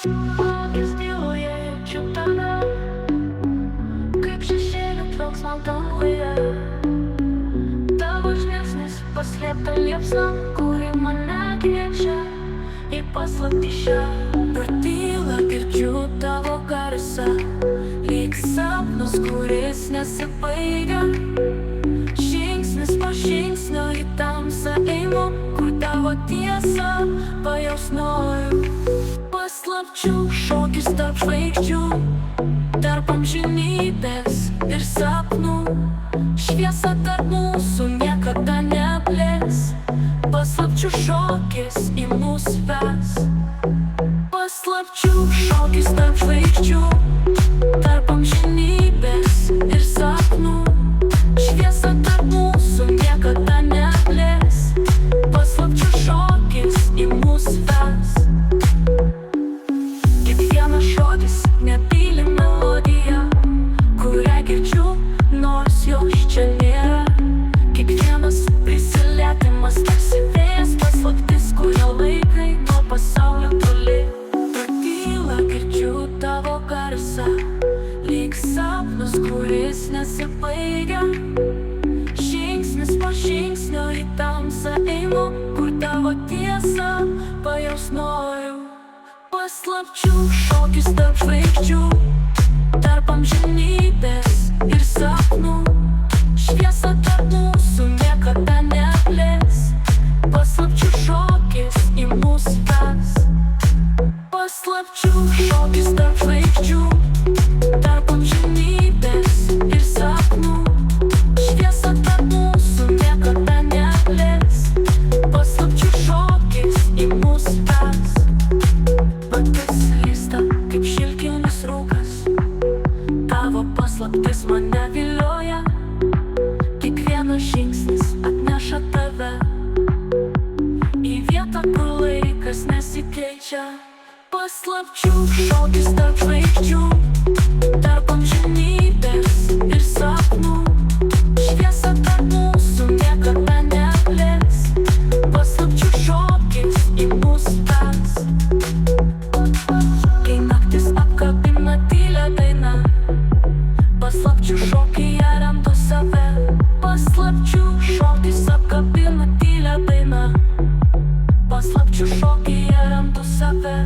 Akis tyluojančių tave, kaip šešėlių dvelksmą danguje. Tavo žvilgsnis paslėpta liepsna, kuri mane kviečia į paslaptį šią. Per tylą girdžiu tavo garsą, lyg sapnas, kuris nesibaigia. Žingsnis po žingsnio į tamsą einu, kur tavo tiesą pajausnoju. Paslapčių šokis tarp žvaigždžių, tarp amžinybės ir sapnų. Šviesa tarp mūsų niekada neblės, paslapčių šokis į mus ves. Paslapčių šokis tarp žvaigždžių, tarp amžinybės ir sapnų. Šviesa tarp mūsų niekada neblės, paslapčių šokis į mus ves. Kiekvienas žodis netyli melodija, kurią girdžiu, nors jos čia nėra. Kiekvienas prisilietimas tarsi vėjas, paslaptis, kurio laikai nuo pasaulio toli. Per tylą girdžiu tavo garsą, lyg sapnas, kuris nesibaigia. Žingsnis po žingsnio į tamsą einu, kur tavo tiesą pajausnoju. Paslapčių šokis tarp žvaigždžių, tarp amžinybės ir sapnų. Šviesa tarp mūsų niekada neblės, paslapčių šokis į mus ves. Paslapčių šokis tarp žvaigždžių, tarp amžinybės ir sapnų. Šviesa tarp mūsų niekada neblės, paslapčių šokis į mus ves. Naktis slysta kaip šilkinis rūkas, tavo paslaptis mane vilioja. Kiekvienas žingsnis atneša tave į vietą, kur laikas nesikeičia. Paslapčių šokis tarp žvaigždžių, tarp amžinybės ir sapnų. Šviesa tarp mūsų niekada neblės, paslapčių šokis į mus ves. Kai naktis apkabina tylią dainą, paslapčių šokyje randu save. Paslapčių šokis apkabina tylią dainą, paslapčių šokyje randu save.